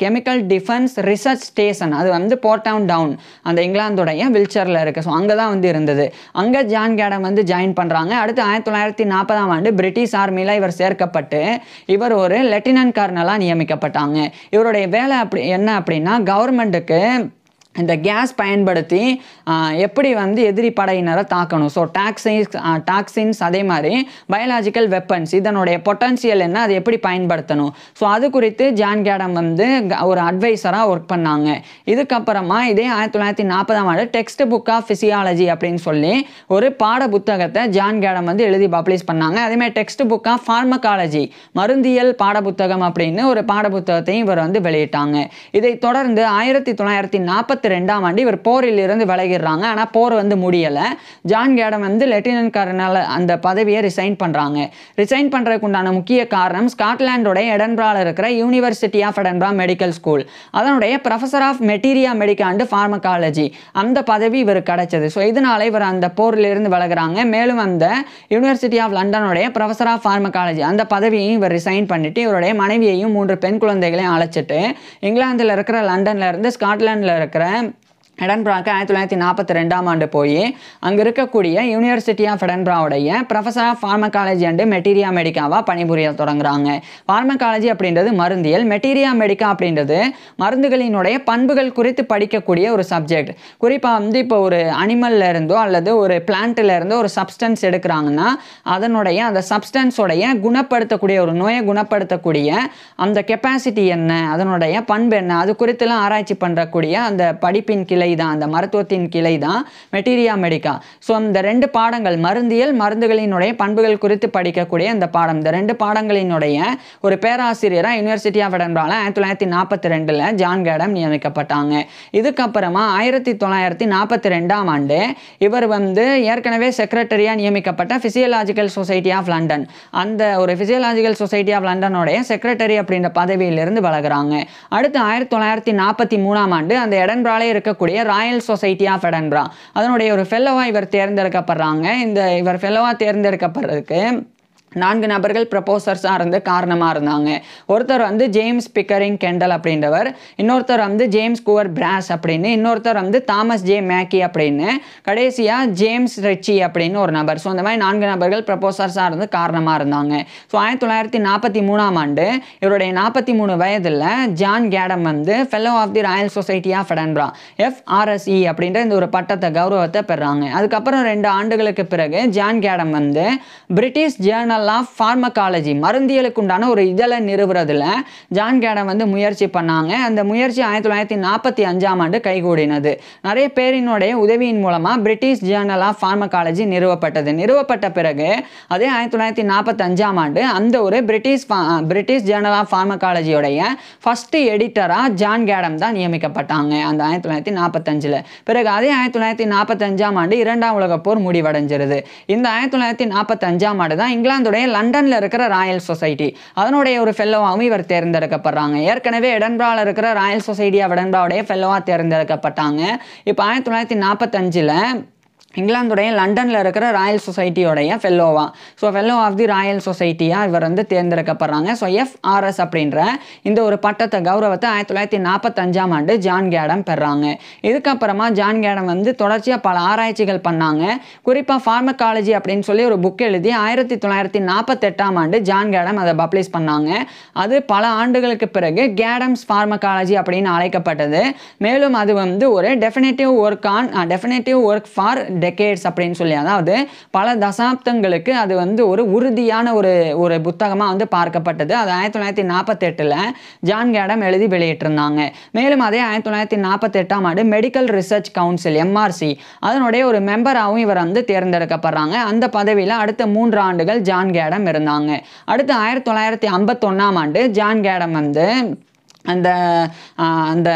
கெமிக்கல் டிஃபென்ஸ் ரிசர்ச் ஸ்டேஷன் அது வந்து போர்ட்டவுன் டவுன் அந்த இங்கிலாந்துடைய வில்ச்சரில் இருக்குது. ஸோ அங்கே தான் வந்து இருந்தது. அங்கே ஜான் கேடம் வந்து ஜாயின் பண்ணுறாங்க. அடுத்து 1940ஆம் ஆண்டு பிரிட்டிஷ் ஆர்மியில் இவர் சேர்க்கப்பட்டு இவர் ஒரு லெப்டினன்ட் கர்னலாக நியமிக்கப்பட்டாங்க. இவருடைய வேலை என்ன அப்படின்னா கவர்மெண்ட்டுக்கு இந்த கேஸ் பயன்படுத்தி எப்படி வந்து எதிரி படையினரை தாக்கணும். ஸோ டாக்ஸின்ஸ் அதே மாதிரி பயாலஜிக்கல் வெப்பன்ஸ் இதனுடைய பொட்டன்ஷியல் என்ன அதை எப்படி பயன்படுத்தணும். ஸோ அது குறித்து ஜான் கேடம் வந்து ஒரு அட்வைசராக ஒர்க் பண்ணாங்க. இதுக்கப்புறமா இதே 1940ஆம் ஆண்டு டெக்ஸ்ட் புக் ஆஃப் ஃபிசியாலஜி அப்படின்னு சொல்லி ஒரு பாட புத்தகத்தை ஜான் கேடம் வந்து எழுதி பப்ளிஷ் பண்ணாங்க. அதேமாதிரி டெக்ஸ்ட் புக் ஆஃப் ஃபார்மகாலஜி மருந்தியல் பாட புத்தகம் அப்படின்னு ஒரு பாட புத்தகத்தையும் இவர் வந்து வெளியிட்டாங்க. இதை தொடர்ந்து 1942ஆம் ஆண்டு இவர் போரில் இருந்து விலகிடுறாங்க. ஆனால் போர் வந்து முடியலை. ஜான் கேடம் வந்து லெப்டினன்ட் கர்னல் அந்த பதவியை ரிசைன் பண்ணுறாங்க. ரிசைன் பண்ணுறதுக்கு உண்டான முக்கிய காரணம் ஸ்காட்லாண்டோடைய எடன்பிராவில் இருக்கிற university of Edinburgh medical school அதனுடைய professor of materia medica and pharmacology அந்த பதவி இவர் கிடைச்சது. ஸோ இதனால இவர் அந்த போரில் இருந்து விலகுறாங்க. மேலும் அந்த யூனிவர்சிட்டி ஆஃப் லண்டனுடைய ப்ரொஃபஸர் ஆஃப் ஃபார்மகாலஜி அந்த பதவியையும் இவர் ரிசைன் பண்ணிட்டு இவருடைய மனைவியையும் 3 பெண் குழந்தைகளையும் அழைச்சிட்டு இங்கிலாந்தில் இருக்கிற லண்டனில் இருந்து ஸ்காட்லாண்டில் இருக்கிற எடன்பராக்கு 1942ஆம் ஆண்டு போய் அங்கே இருக்கக்கூடிய யூனிவர்சிட்டி ஆஃப் எடன்பராவுடைய professor of pharmacology and materia மெடிக்காவாக பணிபுரிய தொடங்குறாங்க. ஃபார்மகாலஜி அப்படின்றது மருந்தியல், மெட்டீரியா மெடிக்கா அப்படின்றது மருந்துகளினுடைய பண்புகள் குறித்து படிக்கக்கூடிய ஒரு சப்ஜெக்ட். குறிப்பாக வந்து இப்போ ஒரு அனிமல்ல இருந்தோ அல்லது ஒரு பிளான்ட்ல இருந்தோ ஒரு சப்ஸ்டன்ஸ் எடுக்கிறாங்கன்னா அதனுடைய அந்த சப்ஸ்டன்ஸோடைய குணப்படுத்தக்கூடிய ஒரு நோயை குணப்படுத்தக்கூடிய அந்த கெப்பாசிட்டி என்ன, அதனுடைய பண்பு என்ன, அது குறித்துலாம் ஆராய்ச்சி பண்ணுறக்கூடிய அந்த படிப்பின் கிளை தான், அந்த மருத்துவத்தின் கிளை தான் மெட்டீரியா மெடிக்கா. ஸோ இந்த 2 பாடங்கள் மருந்தியல், மருந்துகளினுடைய பண்புகள் குறித்து படிக்கக்கூடிய இந்த பாடம், இந்த 2 பாடங்களினுடைய ஒரு பேராசிரியராக யூனிவர்சிட்டி ஆஃப் எடன்பரால 1942 ஜான் கேடம் நியமிக்கப்பட்டாங்க. இதுக்கப்புறமா 1942ஆம் ஆண்டு இவர் வந்து ஏற்கனவே செக்ரட்டரியாக நியமிக்கப்பட்ட பிசியலாஜிக்கல் சொசைட்டி ஆஃப் லண்டன், அந்த ஒரு பிசியலாஜிக்கல் சொசைட்டி ஆஃப் லண்டனுடைய செக்ரட்டரி அப்படின்ற பதவியிலிருந்து விலகுறாங்க. அடுத்து 1943ஆம் ஆண்டு அந்த எடன்பராலே இருக்கக்கூடிய ராயல் சொசைட்டி ஆஃப் எடன்பரா அதனுடைய ஒரு ஃபெல்லோவா இவர் தேர்ந்தெடுக்கப்படுறாங்க. இவர் ஃபெல்லோவா தேர்ந்தெடுக்கப்படுறதுக்கு 4 நபர்கள் ப்ரப்போசர்ஸாக இருந்து காரணமாக இருந்தாங்க. ஒருத்தர் வந்து ஜேம்ஸ் பிக்கரிங் கெண்டல் அப்படின்றவர், இன்னொருத்தர் வந்து ஜேம்ஸ் குவர் பிராஸ் அப்படின்னு, இன்னொருத்தர் வந்து தாமஸ் ஜே மேக்கி அப்படின்னு, கடைசியாக ஜேம்ஸ் ரிச்சி அப்படின்னு ஒரு நபர். ஸோ இந்த மாதிரி 4 நபர்கள் ப்ரப்போசர்ஸாக இருந்து காரணமாக இருந்தாங்க. ஸோ 1943ஆம் ஆண்டு இவருடைய 43 வயதில் ஜான் கேடம் வந்து fellow of the royal society of Edinburgh FRSE அப்படின்ற இந்த ஒரு பட்டத்தை கௌரவத்தை பெறாங்க. அதுக்கப்புறம் 2 ஆண்டுகளுக்கு பிறகு ஜான் கேடம் வந்து பிரிட்டிஷ் ஜேர்னல் ஆஃப் ஃபார்மகாலஜி மருந்தியலுக்கு உண்டான ஒரு இதழை நிறுவுறதுல ஜான் கேடம் வந்து முயற்சி பண்ணாங்க. அந்த முயற்சி 1945ஆம் ஆண்டு கைகூடினது. நிறைய பேரினுடைய உதவியின் மூலமாக பிரிட்டிஷ் ஜேர்னல் ஆஃப் ஃபார்மகாலஜி நிறுவப்பட்டது. நிறுவப்பட்ட பிறகு அதே 1945ஆம் ஆண்டு அந்த ஒரு பிரிட்டிஷ் ஜேர்னல் ஆஃப் ஃபார்மகாலஜியோடைய ஃபர்ஸ்ட் எடிட்டராக ஜான் கேடம் தான் நியமிக்கப்பட்டாங்க அந்த 1945. பிறகு அதே 1945ஆம் ஆண்டு 2ஆம் உலகப் போர் முடிவடைஞ்சிருது. இந்த 1945ஆம் ஆண்டு தான் இங்கிலாந்து லண்டன்ல இருக்கிற ராயல் சொசைட்டி அதனுடைய ஒரு ஃபெல்லோவாகவும் இவர் தேர்ந்தெடுக்கப்படுறாங்க. ஏற்கனவே எடன்பரால இருக்கிற ராயல் சொசைட்டி ஆஃப் எடன்பராவுடைய ஃபெல்லோவா தேர்ந்தெடுக்கப்பட்டாங்க. இப்போ 1945 இங்கிலாந்துடைய லண்டனில் இருக்கிற ராயல் சொசைட்டியோடைய ஃபெல்லோவா, so fellow of the royal சொசைட்டியாக இவர் வந்து தேர்ந்தெடுக்கப்படுறாங்க. ஸோ FRS அப்படின்ற இந்த ஒரு பட்டத்தை கௌரவத்தை 1945ஆம் ஆண்டு ஜான் கேடம் பெறாங்க. இதுக்கப்புறமா ஜான் கேடம் வந்து தொடர்ச்சியாக பல ஆராய்ச்சிகள் பண்ணாங்க. குறிப்பாக ஃபார்மகாலஜி அப்படின்னு சொல்லி ஒரு புக் எழுதி 1948ஆம் ஆண்டு ஜான் கேடம் அதை பப்ளிஷ் பண்ணாங்க. அது பல ஆண்டுகளுக்கு பிறகு கேடம்ஸ் ஃபார்மகாலஜி அப்படின்னு அழைக்கப்பட்டது. மேலும் அது வந்து ஒரு டெஃபினேட்டிவ் ஒர்க் ஃபார் டெகேட்ஸ் அப்படின்னு சொல்லி, அதாவது பல தசாப்தங்களுக்கு அது வந்து ஒரு உறுதியான ஒரு புத்தகமாக வந்து பார்க்கப்பட்டது. அது 1948 ஜான் கேடம் எழுதி வெளியிட்டிருந்தாங்க. மேலும் அதே 1948ஆம் ஆண்டு மெடிக்கல் ரிசர்ச் கவுன்சில் MRC அதனுடைய ஒரு மெம்பராகவும் இவர் வந்து தேர்ந்தெடுக்கப்படுறாங்க. அந்த பதவியில் அடுத்த 3 ஆண்டுகள் ஜான் கேடம் இருந்தாங்க. அடுத்து 1951ஆம் ஆண்டு ஜான் கேடம் வந்து அந்த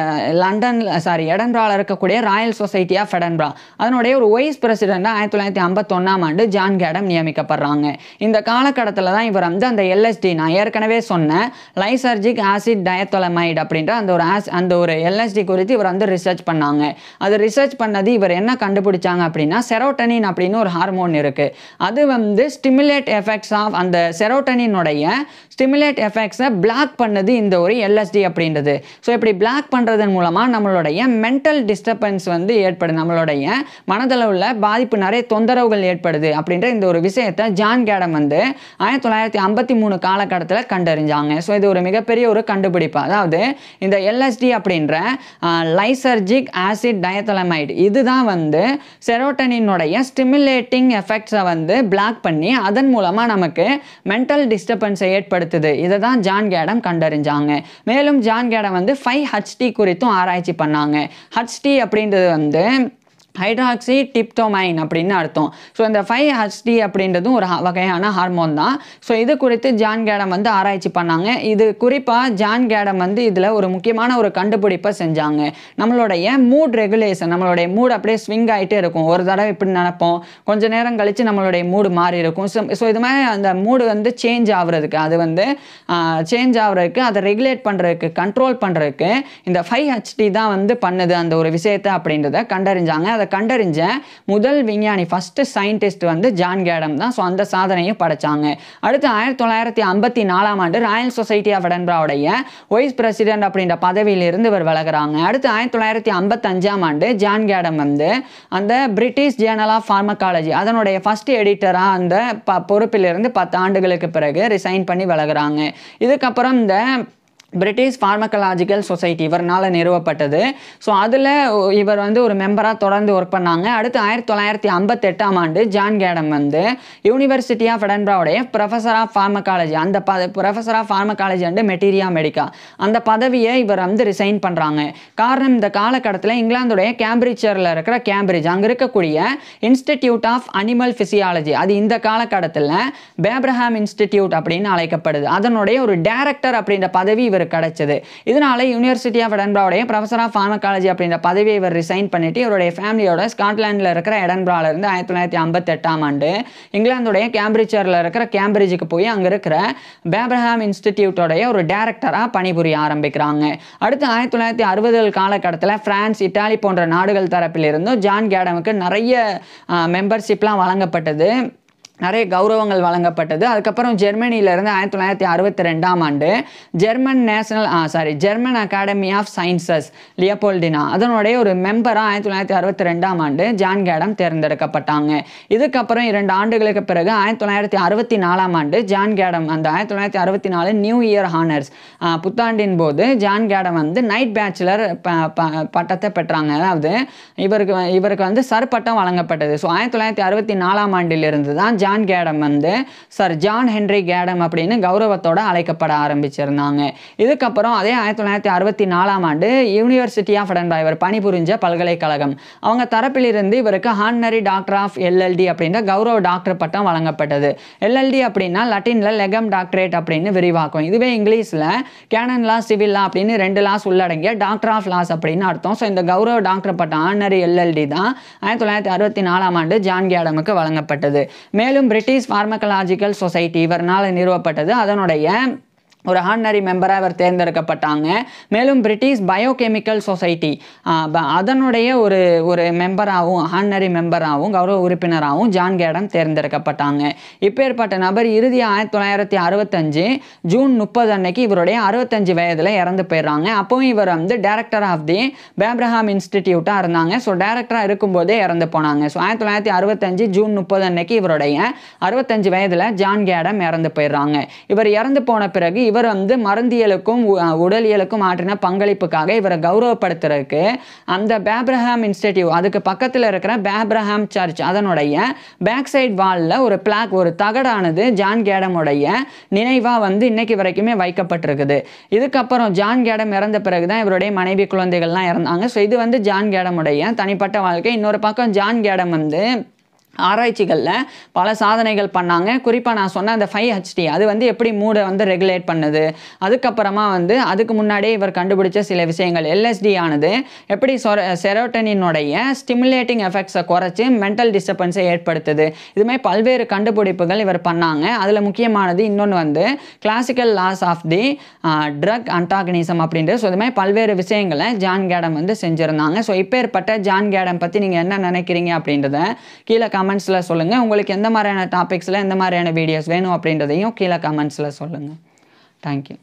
எடன்பரால இருக்கக்கூடிய ராயல் சொசைட்டி ஆஃப் எடன்பரா அதனுடைய ஒரு வைஸ் பிரசிடென்ட்டாக 1951ஆம் ஆண்டு ஜான் கேடம் நியமிக்கப்படுறாங்க. இந்த காலகட்டத்தில் தான் இவர் வந்து அந்த LSD நான் ஏற்கனவே சொன்ன லைசர்ஜிக் ஆசிட் டயத்தொலமைடு அப்படின்ற அந்த ஒரு LSD குறித்து இவர் வந்து ரிசர்ச் பண்ணாங்க. அது ரிசர்ச் பண்ணது இவர் என்ன கண்டுபிடிச்சாங்க அப்படின்னா செரோட்டனின் அப்படின்னு ஒரு ஹார்மோன் இருக்குது. அது வந்து ஸ்டிமுலேட் எஃபெக்ட்ஸ் ஆஃப் அந்த செரோட்டனினுடைய ஸ்டிமுலேட் எஃபெக்ட்ஸை பிளாக் பண்ணது இந்த ஒரு LSD அப்படின்றது. ஸோ இப்படி பிளாக் பண்ணுறதன் மூலமாக நம்மளுடைய மென்டல் டிஸ்டர்பன்ஸ் வந்து ஏற்படுது, நம்மளுடைய மனதளவில் பாதிப்பு, நிறைய தொந்தரவுகள் ஏற்படுது அப்படின்ற இந்த ஒரு விஷயத்தை ஜான் கேடம் வந்து 1953 காலகட்டத்தில் கண்டறிஞ்சாங்க. ஸோ இது ஒரு மிகப்பெரிய ஒரு கண்டுபிடிப்பு. அதாவது இந்த LSD அப்படின்ற லைசர்ஜிக் ஆசிட் டயத்தலமைடு இதுதான் வந்து செரோட்டனினுடைய ஸ்டிமுலேட்டிங் எஃபெக்ட்ஸை வந்து பிளாக் பண்ணி அதன் மூலமாக நமக்கு மென்டல் டிஸ்டர்பன்ஸை ஏற்படுத்துது. இதை தான் ஜான் கேடம் கண்டறிஞ்சாங்க. மேலும் ஜான் கேடம் வந்து 5-HT குறித்தும் ஆராய்ச்சி பண்ணாங்க. HT அப்படின்றது வந்து ஹைட்ராக்சி டிப்டோமைன் அப்படின்னு அர்த்தம். ஸோ இந்த 5-HT அப்படின்றதும் ஒரு வகையான ஹார்மோன் தான். ஸோ இது குறித்து ஜான் கேடம் வந்து ஆராய்ச்சி பண்ணாங்க. இது குறிப்பாக ஜான் கேடம் வந்து இதில் ஒரு முக்கியமான ஒரு கண்டுபிடிப்பை செஞ்சாங்க. நம்மளுடைய மூட் ரெகுலேஷன், நம்மளுடைய மூட் அப்படியே ஸ்விங் ஆகிட்டே இருக்கும். ஒரு தடவை இப்படி நினைப்போம், கொஞ்சம் நேரம் கழித்து நம்மளுடைய மூடு மாறி இருக்கும். ஸோ இது மாதிரி அந்த மூடு வந்து சேஞ்ச் ஆகுறதுக்கு, அது வந்து சேஞ்ச் ஆகுறதுக்கு, அதை ரெகுலேட் பண்ணுறதுக்கு, கண்ட்ரோல் பண்ணுறதுக்கு இந்த 5-HT தான் வந்து பண்ணுது அந்த ஒரு விஷயத்தை அப்படின்றத கண்டறிஞ்சாங்க. அதை அதை கண்டறிஞ்ச முதல் விஞ்ஞானி ஃபர்ஸ்ட் சயின்டிஸ்ட் வந்து ஜான் கேடம் தான். ஸோ அந்த சாதனையும் படைச்சாங்க. அடுத்து 1954ஆம் ஆண்டு ராயல் சொசைட்டி ஆஃப் எடன்பராவுடைய வைஸ் பிரசிடென்ட் அப்படின்ற பதவியிலிருந்து இவர் விலகுறாங்க. அடுத்து 1955ஆம் ஆண்டு ஜான் கேடம் வந்து அந்த பிரிட்டிஷ் ஜேர்னல் ஆஃப் ஃபார்மகாலஜி அதனுடைய ஃபர்ஸ்ட் எடிட்டராக அந்த பொறுப்பிலிருந்து 10 ஆண்டுகளுக்கு பிறகு ரிசைன் பண்ணி விலகுறாங்க. இதுக்கப்புறம் இந்த பிரிட்டிஷ் ஃபார்மகாலஜிக்கல் சொசைட்டி இவர்னால் நிறுவப்பட்டது. ஸோ அதில் இவர் வந்து ஒரு மெம்பராக தொடர்ந்து ஒர்க் பண்ணாங்க. அடுத்து 1958ஆம் ஆண்டு ஜான் கேடம் வந்து யூனிவர்சிட்டி ஆஃப் எடன்பராவுடைய ப்ரொஃபஸர் ஆஃப் ஃபார்மகாலஜி அந்த professor of pharmacology and materia medica அந்த பதவியை இவர் வந்து ரிசைன் பண்ணுறாங்க. காரணம் இந்த காலகட்டத்தில் இங்கிலாந்துடைய கேம்பிரிட்ஜரில் இருக்கிற கேம்பிரிட்ஜ் அங்கே இருக்கக்கூடிய இன்ஸ்டிடியூட் ஆஃப் அனிமல் ஃபிசியாலஜி அது இந்த காலகட்டத்தில் பேப்ரஹாம் இன்ஸ்டிடியூட் அப்படின்னு அழைக்கப்படுது. அதனுடைய ஒரு டைரக்டர் அப்படின்ற பதவி இவர் கிடைச்சது. இதனால யூனிவர்சிட்டி ஆஃப் எடன்பராவுடைய ப்ரொஃபஸர் ஆஃப் ஃபார்மகாலஜி அப்படின்ற பதவியை இவர் ரிசைன் பண்ணிட்டு இவருடைய ஃபேமிலியோட ஸ்காட்லாண்டில் இருக்கிற எடன்பரால இருந்து 1958ஆம் ஆண்டு இங்கிலாந்துடைய கேம்பிரிட்ஜரில் இருக்கிற கேம்பிரிட்ஜுக்கு போய் அங்கே இருக்கிற பேப்ரஹாம் இன்ஸ்டிடியூட்டோடைய ஒரு டைரக்டராக பணிபுரிய ஆரம்பிக்கிறாங்க. அடுத்து 1960 காலகட்டத்தில் பிரான்ஸ், இத்தாலி போன்ற நாடுகள் தரப்பிலிருந்தும் ஜான் கேடமுக்கு நிறைய மெம்பர்ஷிப்லாம் வழங்கப்பட்டது, நிறைய கௌரவங்கள் வழங்கப்பட்டது. அதுக்கப்புறம் ஜெர்மனியிலிருந்து 1962ஆம் ஆண்டு ஜெர்மன் அகாடமி ஆஃப் சயின்சஸ் லியோபோல்டினா அதனுடைய ஒரு மெம்பராக 1962ஆம் ஆண்டு ஜான் கேடம் தேர்ந்தெடுக்கப்பட்டாங்க. இதுக்கப்புறம் 2 ஆண்டுகளுக்கு பிறகு 1964ஆம் ஆண்டு ஜான் கேடம் அந்த 1964 நியூ இயர் ஹானர்ஸ் புத்தாண்டின் போது ஜான் கேடம் வந்து நைட் பேச்சுலர் பட்டத்தை பெற்றாங்க. அதாவது இவருக்கு வந்து சர் பட்டம் வழங்கப்பட்டது. ஸோ 1964ஆம் ஆண்டிலிருந்து தான் ஜான் கேடம் வந்து சர் ஜான் ஹென்ரி கேடம் அப்படின்னு கௌரவத்தோட அழைக்கப்பட ஆரம்பிச்சிருந்தாங்க. இதுக்கப்புறம் அதே 1964ஆம் ஆண்டு யூனிவர்சிட்டி ஆஃப் எடன்பரா இவர் பணிபுரிஞ்ச பல்கலைக்கழகம் அவங்க தரப்பிலிருந்து இவருக்கு ஹானரி டாக்டர் ஆஃப் எல்எல்டி அப்படின்ற கௌரவ டாக்டர் பட்டம் வழங்கப்பட்டது. எல்எல்டி அப்படின்னா லட்டின்ல லெகம் டாக்டரேட் அப்படின்னு விரிவாக்கும். இதுவே இங்கிலீஷில் கேனன் லா, சிவில் லா அப்படின்னு 2 லாஸ் உள்ளடங்கிய டாக்டர் ஆஃப் லாஸ் அப்படின்னு அர்த்தம். ஸோ இந்த கௌரவ டாக்டர் பட்டம் ஹானரி எல்எல்டி தான் 1964ஆம் ஆண்டு ஜான் கேடமுக்கு வழங்கப்பட்டது. மேலும் பிரிட்டிஷ் ஃபார்மகாலஜிக்கல் சொசைட்டி இவர்னால் நிறுவப்பட்டது. அதனுடைய ஒரு ஹானரி மெம்பராக இவர் தேர்ந்தெடுக்கப்பட்டாங்க. மேலும் பிரிட்டிஷ் பயோகெமிக்கல் சொசைட்டி அதனுடைய ஒரு மெம்பராகவும் ஹானரி மெம்பராகவும் கௌரவ உறுப்பினராகவும் ஜான் கேடம் தேர்ந்தெடுக்கப்பட்டாங்க. இப்பேற்பட்ட நபர் இறுதி 1965 ஜூன் 30 அன்னைக்கு இவருடைய 65 வயதில் இறந்து போயிடுறாங்க. அப்போவும் இவர் வந்து டைரக்டர் ஆஃப் தி பேப்ரஹாம் இன்ஸ்டிடியூட்டாக இருந்தாங்க. ஸோ டைரக்டராக இருக்கும்போதே இறந்து போனாங்க. ஸோ 1965 ஜூன் 30 அன்னைக்கு இவருடைய 65 வயதில் ஜான் கேடம் இறந்து போயிடுறாங்க. இவர் இறந்து போன பிறகு இவர் வந்து மருந்தியலுக்கும் உடலியலுக்கும் ஆற்றின பங்களிப்புக்காக இவரை கௌரவப்படுத்துறதுக்கு அந்த பேப்ரஹாம் இன்ஸ்டிடியூட் அதுக்கு பக்கத்தில் இருக்கிற பேப்ரஹாம் சர்ச் அதனுடைய பேக் சைட் வாலில் ஒரு பிளாக் ஒரு தகடானது ஜான் கேடமுடைய நினைவாக வந்து இன்னைக்கு வரைக்குமே வைக்கப்பட்டிருக்குது. இதுக்கப்புறம் ஜான் கேடம் இறந்த பிறகு தான் இவருடைய மனைவி குழந்தைகள்லாம் இறந்தாங்க. ஸோ இது வந்து ஜான் கேடமுடைய தனிப்பட்ட வாழ்க்கை. இன்னொரு பக்கம் ஜான் கேடம் வந்து ஆராய்ச்சிகளில் பல சாதனைகள் பண்ணாங்க. குறிப்பாக நான் சொன்ன அந்த 5HT அது வந்து எப்படி மூடை வந்து ரெகுலேட் பண்ணுது. அதுக்கப்புறமா வந்து அதுக்கு முன்னாடியே இவர் கண்டுபிடிச்ச சில விஷயங்கள் LSD ஆனது எப்படி செரோட்டனினுடைய ஸ்டிமுலேட்டிங் எஃபெக்ட்ஸை குறைச்சி மென்டல் டிஸ்டர்பன்ஸை ஏற்படுத்துது. இதுமாதிரி பல்வேறு கண்டுபிடிப்புகள் இவர் பண்ணாங்க. அதில் முக்கியமானது இன்னொன்று வந்து classical laws of the drug antagonism அப்படின்றது. ஸோ இதுமாதிரி பல்வேறு விஷயங்களை ஜான் கேடம் வந்து செஞ்சுருந்தாங்க. ஸோ இப்பேற்பட்ட ஜான் கேடம் பற்றி நீங்கள் என்ன நினைக்கிறீங்க அப்படின்றத கீழே கமெண்ட்ஸில் சொல்லுங்கள். உங்களுக்கு எந்த மாதிரியான டாபிக்ஸில் எந்த மாதிரியான வீடியோஸ் வேணும் அப்படின்றதையும் கீழே கமெண்ட்ஸில் சொல்லுங்கள். தேங்க்யூ.